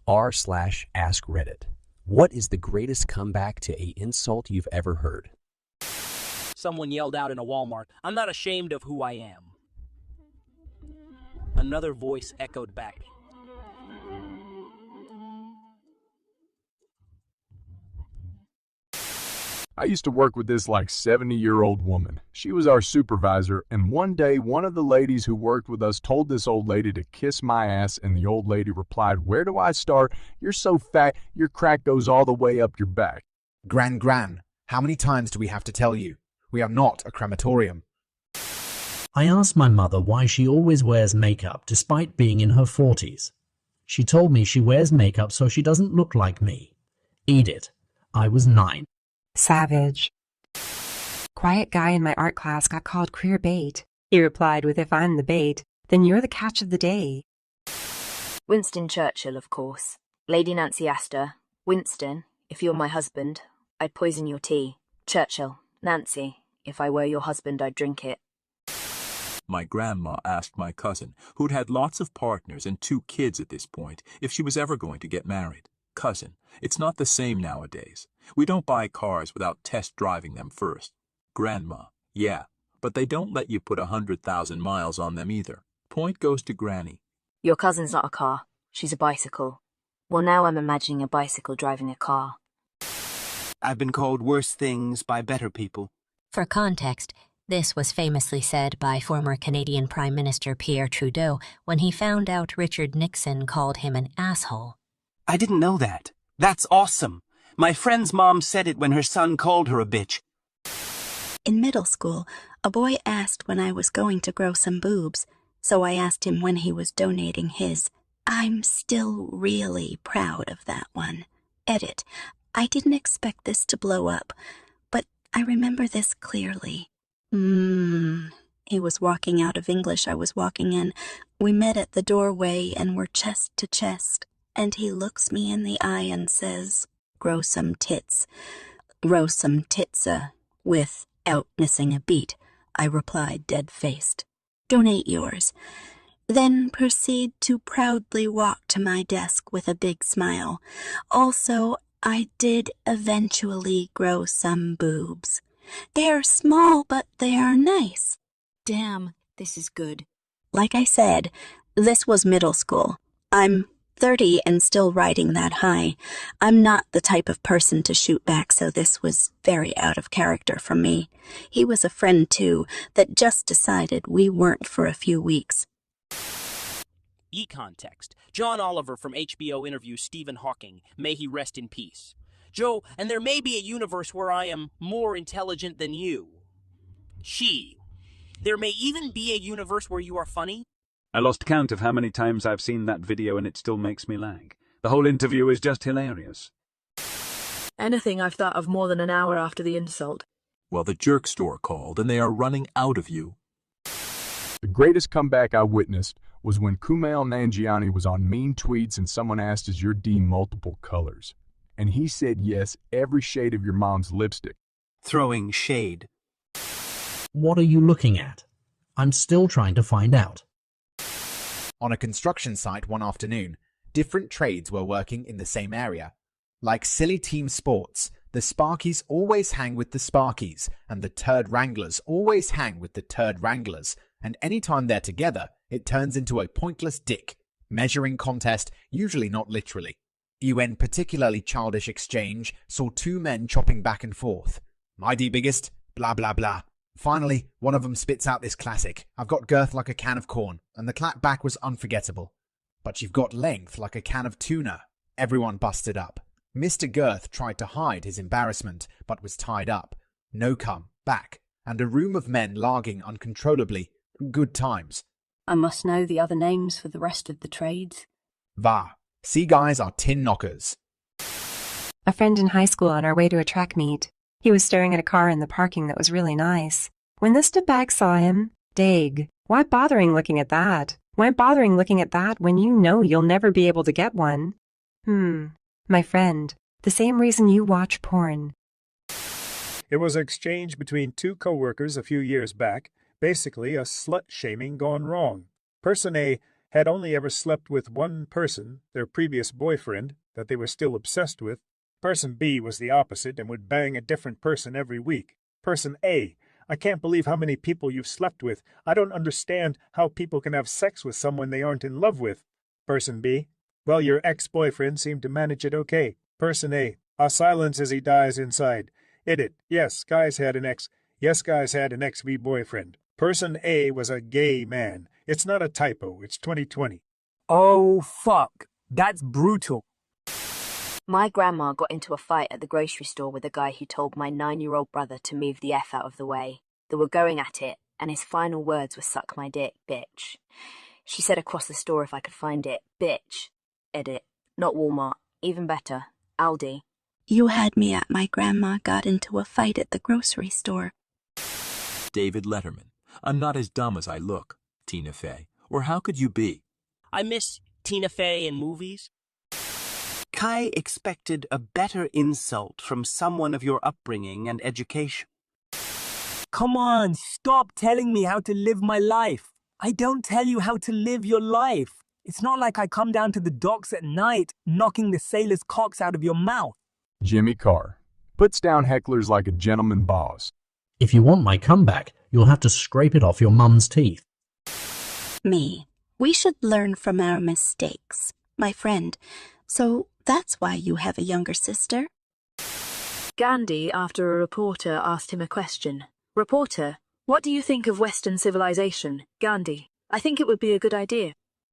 r/askreddit. What is the greatest comeback to an insult you've ever heard? Someone yelled out in a Walmart, "I'm not ashamed of who I am." Another voice echoed back, I used to work with this like 70-year-old woman. She was our supervisor, and one day one of the ladies who worked with us told this old lady to kiss my ass, and the old lady replied, "Where do I start? You're so fat, your crack goes all the way up your back." Gran, how many times do we have to tell you? We are not a crematorium. I asked my mother why she always wears makeup despite being in her 40s. She told me she wears makeup so she doesn't look like me. Eat it. I was 9. Savage. Quiet guy in my art class got called queer bait. He replied with, "If I'm the bait, then you're the catch of the day." Winston Churchill, of course. Lady Nancy Astor. Winston, if you're my husband, I'd poison your tea. Churchill, Nancy, if I were your husband, I'd drink it. My grandma asked my cousin, who'd had lots of partners and 2 kids at this point, if she was ever going to get married. Cousin, it's not the same nowadays. We don't buy cars without test driving them first. Grandma, yeah, but they don't let you put 100,000 miles on them either. Point goes to Granny. Your cousin's not a car. She's a bicycle. Well, now I'm imagining a bicycle driving a car. I've been called worse things by better people. For context, this was famously said by former Canadian Prime Minister Pierre Trudeau when he found out Richard Nixon called him an asshole. I didn't know that. That's awesome. My friend's mom said it when her son called her a bitch. In middle school, a boy asked when I was going to grow some boobs, so I asked him when he was donating his. I'm still really proud of that one. Edit. I didn't expect this to blow up, but I remember this clearly. He was walking out of English, I was walking in. We met at the doorway and were chest to chest, and he looks me in the eye and says, "Grow some tits." "Grow some titsa," without missing a beat, I replied dead-faced. "Donate yours." Then proceed to proudly walk to my desk with a big smile. Also, I did eventually grow some boobs. They are small, but they are nice. Damn, this is good. Like I said, this was middle school. I'm 30 and still riding that high. I'm not the type of person to shoot back, so this was very out of character for me. He was a friend, too, that just decided we weren't for a few weeks. E-context. John Oliver from HBO interviews Stephen Hawking. May he rest in peace. Joe, and there may be a universe where I am more intelligent than you. She. There may even be a universe where you are funny. I lost count of how many times I've seen that video and it still makes me lag. The whole interview is just hilarious. Anything I've thought of more than an hour after the insult. Well, the jerk store called and they are running out of you. The greatest comeback I witnessed was when Kumail Nanjiani was on Mean Tweets and someone asked, "Is your D multiple colors?" And he said, "Yes, every shade of your mom's lipstick." Throwing shade. What are you looking at? I'm still trying to find out. On a construction site one afternoon, different trades were working in the same area. Like silly team sports, the Sparkies always hang with the Sparkies, and the Turd Wranglers always hang with the Turd Wranglers, and anytime they're together, it turns into a pointless dick measuring contest, usually not literally. UN particularly childish exchange saw 2 men chopping back and forth. "Mighty biggest, blah blah blah." Finally, one of them spits out this classic, "I've got girth like a can of corn," and the clap back was unforgettable. "But you've got length like a can of tuna." Everyone busted up. Mr. Girth tried to hide his embarrassment, but was tied up. No come back, and a room of men larging uncontrollably. Good times. I must know the other names for the rest of the trades. Va. See guys are tin knockers. A friend in high school on our way to a track meet. He was staring at a car in the parking that was really nice. When the stepbag saw him, Dag, why bothering looking at that? Why bothering looking at that when you know you'll never be able to get one? My friend, the same reason you watch porn. It was an exchange between 2 co-workers a few years back, basically a slut-shaming gone wrong. Person A had only ever slept with one person, their previous boyfriend, that they were still obsessed with. Person B was the opposite and would bang a different person every week. Person A, I can't believe how many people you've slept with. I don't understand how people can have sex with someone they aren't in love with. Person B, well, your ex-boyfriend seemed to manage it okay. Person A, a silence as he dies inside. Edit, yes, guys had an ex. Yes, guys had an ex-V boyfriend. Person A was a gay man. It's not a typo, it's 2020. Oh, fuck. That's brutal. My grandma got into a fight at the grocery store with a guy who told my 9-year-old brother to move the F out of the way. They were going at it, and his final words were suck my dick, bitch. She said across the store if I could find it, bitch. Edit, not Walmart. Even better, Aldi. You had me at my grandma got into a fight at the grocery store. David Letterman. I'm not as dumb as I look, Tina Fey. Or how could you be? I miss Tina Fey in movies. Kai expected a better insult from someone of your upbringing and education. Come on, stop telling me how to live my life. I don't tell you how to live your life. It's not like I come down to the docks at night, knocking the sailors' cocks out of your mouth. Jimmy Carr. Puts down hecklers like a gentleman boss. If you want my comeback, you'll have to scrape it off your mum's teeth. Me. We should learn from our mistakes, my friend. So that's why you have a younger sister? Gandhi, after a reporter asked him a question. Reporter, what do you think of Western civilization? Gandhi, I think it would be a good idea.